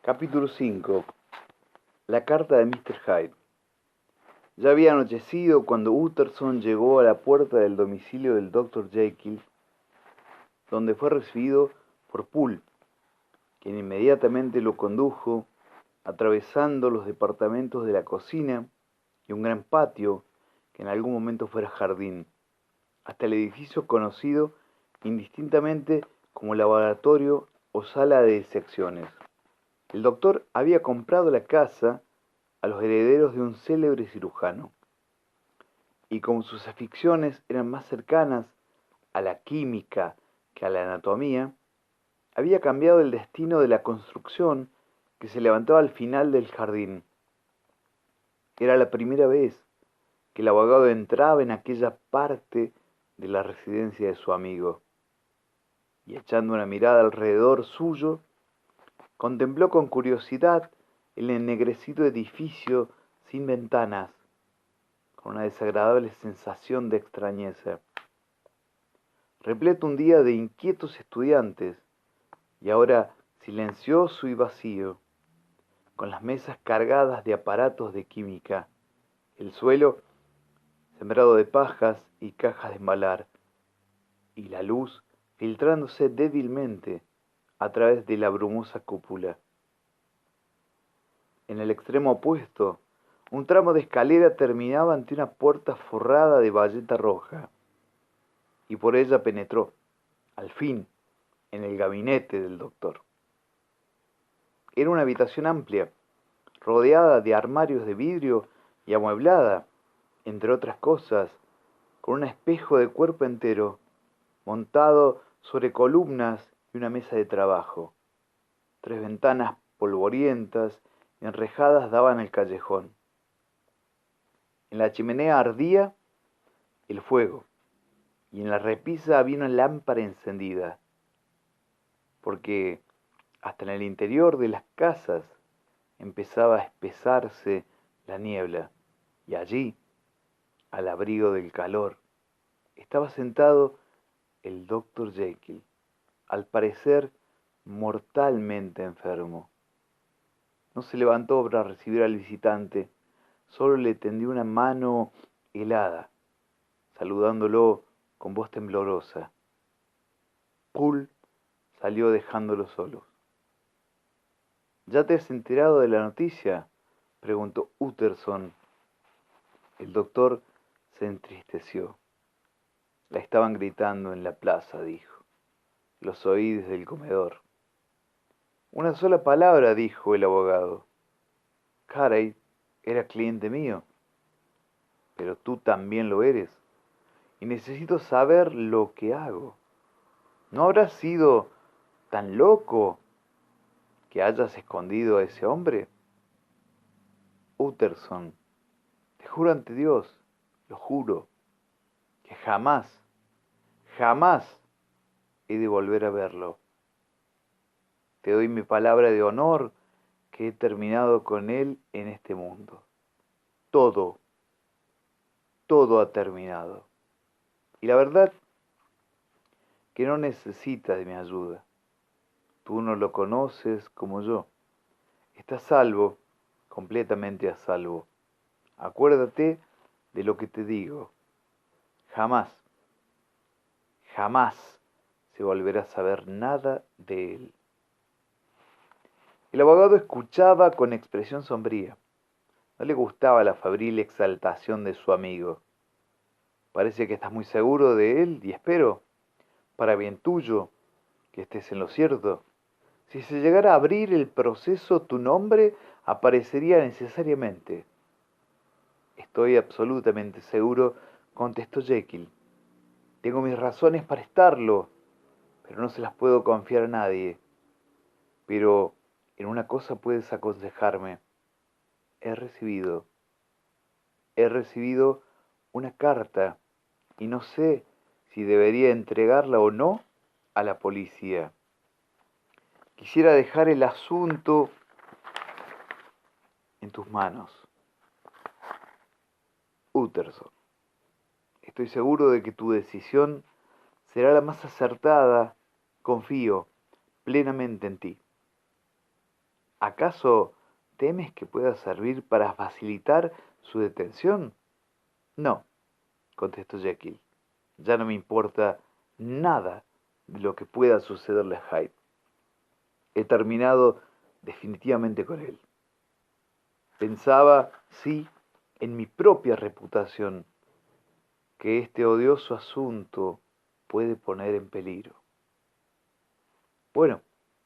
Capítulo 5. La carta de Mr. Hyde. Ya había anochecido cuando Utterson llegó a la puerta del domicilio del Dr. Jekyll, donde fue recibido por Poole, quien inmediatamente lo condujo, atravesando los departamentos de la cocina y un gran patio que en algún momento fuera jardín, hasta el edificio conocido indistintamente como laboratorio o sala de disecciones. El doctor había comprado la casa a los herederos de un célebre cirujano, y como sus aficiones eran más cercanas a la química que a la anatomía, había cambiado el destino de la construcción que se levantaba al final del jardín. Era la primera vez que el abogado entraba en aquella parte de la residencia de su amigo, y echando una mirada alrededor suyo, contempló con curiosidad el ennegrecido edificio sin ventanas, con una desagradable sensación de extrañeza. Repleto un día de inquietos estudiantes, y ahora silencioso y vacío, con las mesas cargadas de aparatos de química, el suelo sembrado de pajas y cajas de embalar, y la luz filtrándose débilmente a través de la brumosa cúpula. En el extremo opuesto, un tramo de escalera terminaba ante una puerta forrada de bayeta roja, y por ella penetró, al fin, en el gabinete del doctor. Era una habitación amplia, rodeada de armarios de vidrio y amueblada, entre otras cosas, con un espejo de cuerpo entero, montado sobre columnas y una mesa de trabajo. 3 ventanas polvorientas y enrejadas daban al callejón. En la chimenea ardía el fuego, y en la repisa había una lámpara encendida, porque hasta en el interior de las casas empezaba a espesarse la niebla, y allí, al abrigo del calor, estaba sentado el Dr. Jekyll, al parecer mortalmente enfermo. No se levantó para recibir al visitante, solo le tendió una mano helada, saludándolo con voz temblorosa. Poole salió dejándolo solo. ¿Ya te has enterado de la noticia?, preguntó Utterson. El doctor se entristeció. La estaban gritando en la plaza, dijo. Los oí desde el comedor. Una sola palabra, dijo el abogado. Carey era cliente mío, pero tú también lo eres, y necesito saber lo que hago. ¿No habrás sido tan loco que hayas escondido a ese hombre? Utterson, te juro ante Dios, lo juro, que jamás, jamás he de volver a verlo. Te doy mi palabra de honor que he terminado con él en este mundo. Todo, todo ha terminado. Y la verdad que no necesita de mi ayuda. Tú no lo conoces como yo. Está a salvo, completamente a salvo. Acuérdate de lo que te digo. Jamás, jamás se volverá a saber nada de él. El abogado escuchaba con expresión sombría. No le gustaba la febril exaltación de su amigo. Parece que estás muy seguro de él y espero, para bien tuyo, que estés en lo cierto. Si se llegara a abrir el proceso, tu nombre aparecería necesariamente. Estoy absolutamente seguro, contestó Jekyll. Tengo mis razones para estarlo, pero no se las puedo confiar a nadie. Pero en una cosa puedes aconsejarme. He recibido una carta y no sé si debería entregarla o no a la policía. Quisiera dejar el asunto en tus manos. Utterson, estoy seguro de que tu decisión será la más acertada. Confío plenamente en ti. ¿Acaso temes que pueda servir para facilitar su detención? No, contestó Jekyll. Ya no me importa nada de lo que pueda sucederle a Hyde. He terminado definitivamente con él. Pensaba, sí, en mi propia reputación, que este odioso asunto puede poner en peligro. Bueno,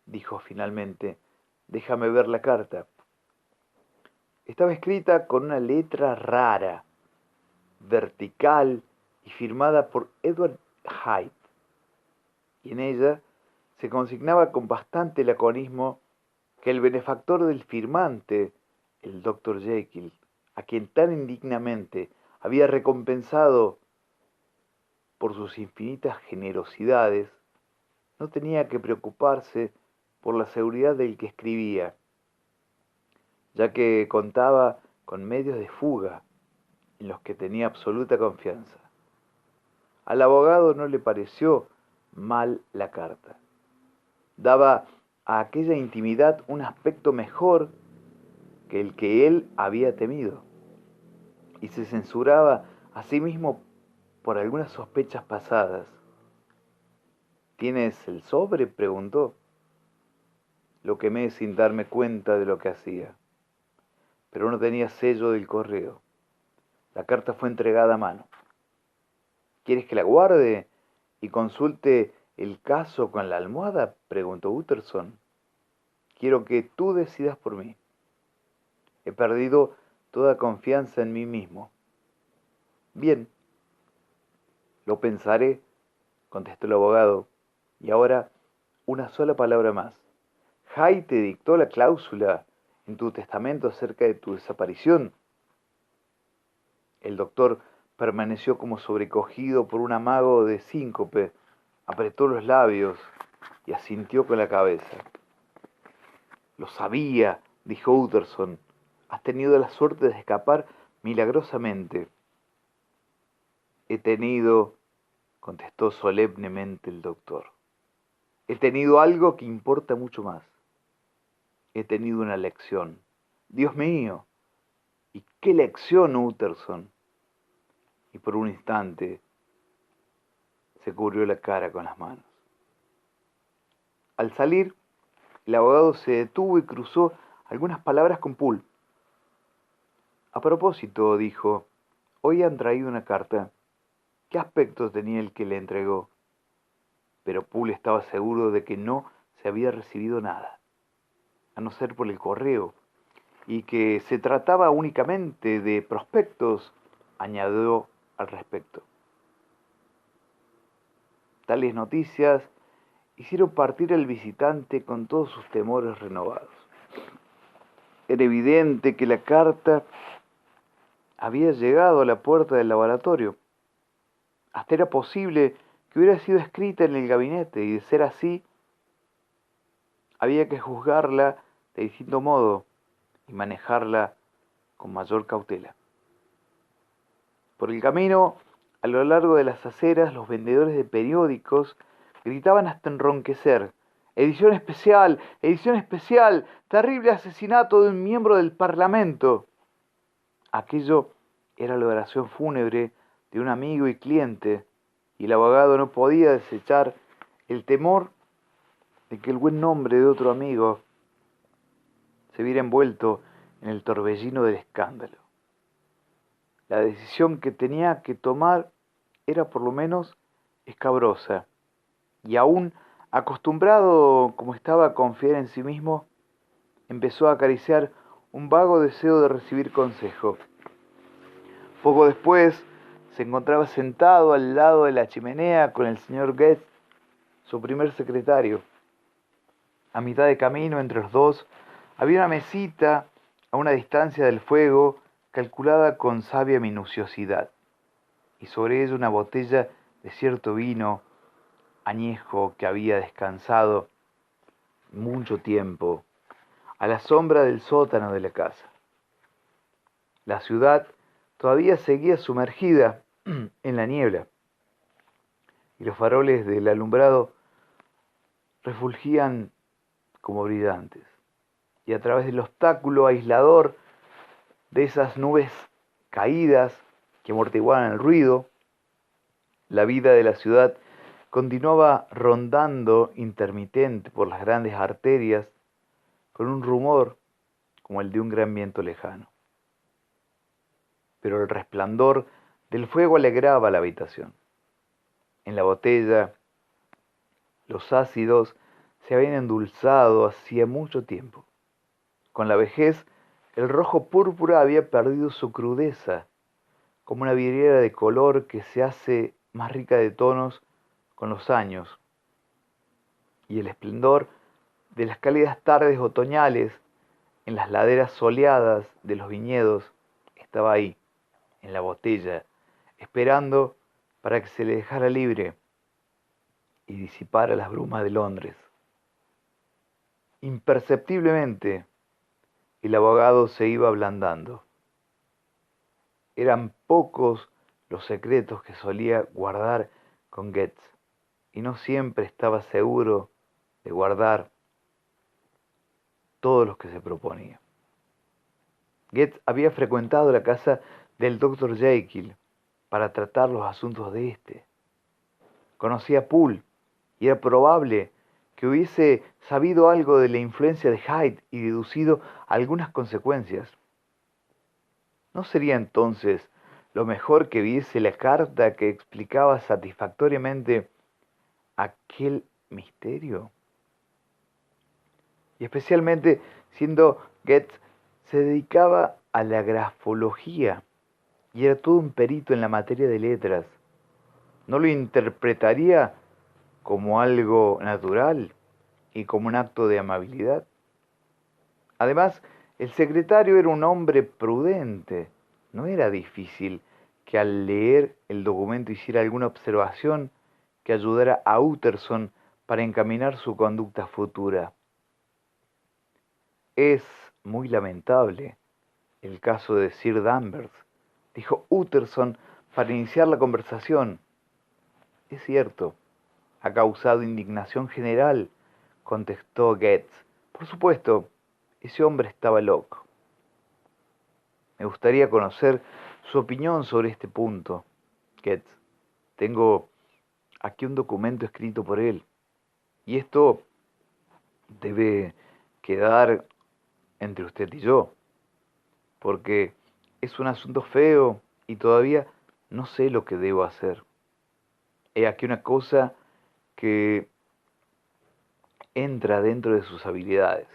dijo finalmente, déjame ver la carta. Estaba escrita con una letra rara, vertical y firmada por Edward Hyde, y en ella se consignaba con bastante laconismo que el benefactor del firmante, el doctor Jekyll, a quien tan indignamente había recompensado por sus infinitas generosidades, no tenía que preocuparse por la seguridad del que escribía, ya que contaba con medios de fuga en los que tenía absoluta confianza. Al abogado no le pareció mal la carta. Daba a aquella intimidad un aspecto mejor que el que él había temido, y se censuraba a sí mismo por algunas sospechas pasadas. ¿Tienes el sobre?, preguntó. Lo quemé sin darme cuenta de lo que hacía, pero no tenía sello del correo. La carta fue entregada a mano. ¿Quieres que la guarde y consulte el caso con la almohada?, preguntó Utterson. Quiero que tú decidas por mí. He perdido toda confianza en mí mismo. Bien, lo pensaré, contestó el abogado. Y ahora, una sola palabra más. Hyde te dictó la cláusula en tu testamento acerca de tu desaparición. El doctor permaneció como sobrecogido por un amago de síncope, apretó los labios y asintió con la cabeza. Lo sabía, dijo Utterson. Has tenido la suerte de escapar milagrosamente. He tenido, contestó solemnemente el doctor. He tenido algo que importa mucho más. He tenido una lección. Dios mío, ¿y qué lección, Utterson? Y por un instante se cubrió la cara con las manos. Al salir, el abogado se detuvo y cruzó algunas palabras con Poole. A propósito, dijo, hoy han traído una carta. ¿Qué aspecto tenía el que le entregó? Pero Poole estaba seguro de que no se había recibido nada, a no ser por el correo, y que se trataba únicamente de prospectos, añadió al respecto. Tales noticias hicieron partir al visitante con todos sus temores renovados. Era evidente que la carta había llegado a la puerta del laboratorio. Hasta era posible que hubiera sido escrita en el gabinete, y de ser así, había que juzgarla de distinto modo y manejarla con mayor cautela. Por el camino, a lo largo de las aceras, los vendedores de periódicos gritaban hasta enronquecer: «Edición especial, edición especial, terrible asesinato de un miembro del Parlamento». Aquello era la oración fúnebre de un amigo y cliente, y el abogado no podía desechar el temor de que el buen nombre de otro amigo se viera envuelto en el torbellino del escándalo. La decisión que tenía que tomar era por lo menos escabrosa, y aún acostumbrado como estaba a confiar en sí mismo, empezó a acariciar un vago deseo de recibir consejo. Poco después se encontraba sentado al lado de la chimenea con el señor Guest, su primer secretario. A mitad de camino entre los dos había una mesita a una distancia del fuego calculada con sabia minuciosidad, y sobre ella una botella de cierto vino añejo que había descansado mucho tiempo a la sombra del sótano de la casa. La ciudad todavía seguía sumergida en la niebla, y los faroles del alumbrado refulgían como brillantes, y a través del obstáculo aislador de esas nubes caídas que amortiguaban el ruido, la vida de la ciudad continuaba rondando intermitente por las grandes arterias con un rumor como el de un gran viento lejano. Pero el resplandor del fuego alegraba la habitación. En la botella, los ácidos se habían endulzado hacía mucho tiempo. Con la vejez, el rojo púrpura había perdido su crudeza, como una vidriera de color que se hace más rica de tonos con los años, y el esplendor de las cálidas tardes otoñales en las laderas soleadas de los viñedos estaba ahí, en la botella, esperando para que se le dejara libre y disipara las brumas de Londres. Imperceptiblemente, el abogado se iba ablandando. Eran pocos los secretos que solía guardar con Goethe, y no siempre estaba seguro de guardar todos los que se proponía. Goethe había frecuentado la casa del doctor Jekyll para tratar los asuntos de éste. Conocía a Poole y era probable que hubiese sabido algo de la influencia de Hyde y deducido algunas consecuencias. ¿No sería entonces lo mejor que viese la carta que explicaba satisfactoriamente aquel misterio? Y especialmente siendo Goethe se dedicaba a la grafología y era todo un perito en la materia de letras. ¿No lo interpretaría como algo natural y como un acto de amabilidad? Además, el secretario era un hombre prudente. No era difícil que al leer el documento hiciera alguna observación que ayudara a Utterson para encaminar su conducta futura. Es muy lamentable el caso de Sir Danvers, dijo Utterson para iniciar la conversación. Es cierto, ha causado indignación general, contestó Goethe. Por supuesto, ese hombre estaba loco. Me gustaría conocer su opinión sobre este punto, Goethe. Tengo aquí un documento escrito por él, y esto debe quedar entre usted y yo, porque es un asunto feo y todavía no sé lo que debo hacer. He aquí una cosa que entra dentro de sus habilidades.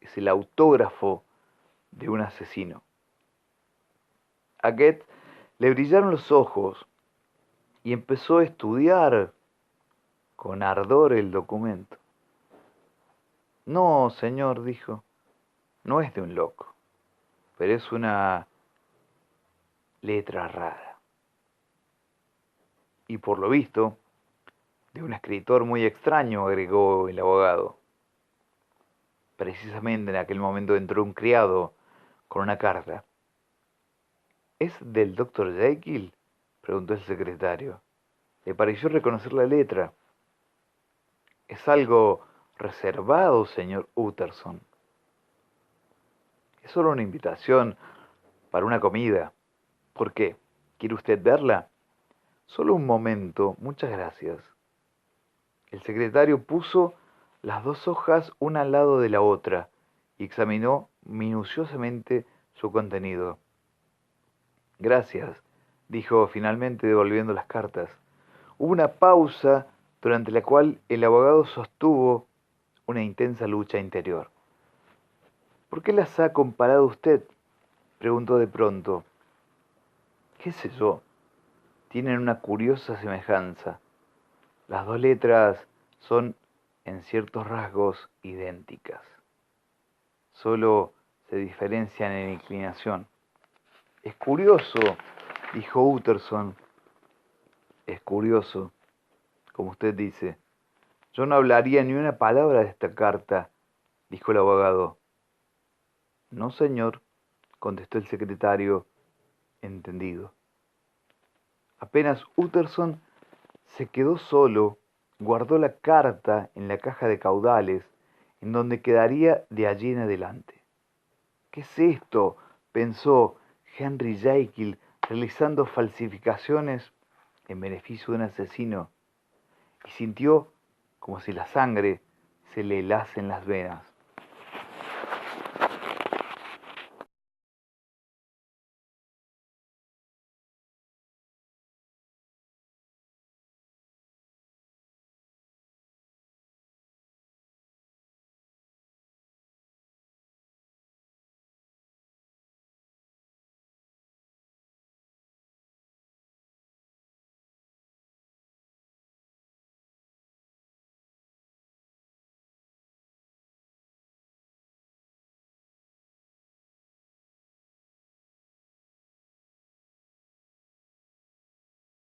Es el autógrafo de un asesino. A Goethe le brillaron los ojos y empezó a estudiar con ardor el documento. No, señor, dijo, no es de un loco, pero es una letra rara. Y por lo visto, de un escritor muy extraño, agregó el abogado. Precisamente en aquel momento entró un criado con una carta. ¿Es del doctor Jekyll?, preguntó el secretario. Le pareció reconocer la letra. Es algo reservado, señor Utterson. Es solo una invitación para una comida. ¿Por qué? ¿Quiere usted verla? Solo un momento, muchas gracias. El secretario puso las dos hojas una al lado de la otra y examinó minuciosamente su contenido. Gracias, dijo finalmente devolviendo las cartas. Hubo una pausa durante la cual el abogado sostuvo una intensa lucha interior. ¿Por qué las ha comparado usted?, preguntó de pronto. ¿Qué sé yo? Tienen una curiosa semejanza. Las dos letras son en ciertos rasgos idénticas. Solo se diferencian en inclinación. Es curioso, dijo Utterson. Es curioso, como usted dice. Yo no hablaría ni una palabra de esta carta, dijo el abogado. No, señor, contestó el secretario, entendido. Apenas Utterson se quedó solo, guardó la carta en la caja de caudales en donde quedaría de allí en adelante. ¿Qué es esto?, pensó Henry Jekyll, realizando falsificaciones en beneficio de un asesino, y sintió como si la sangre se le helase en las venas.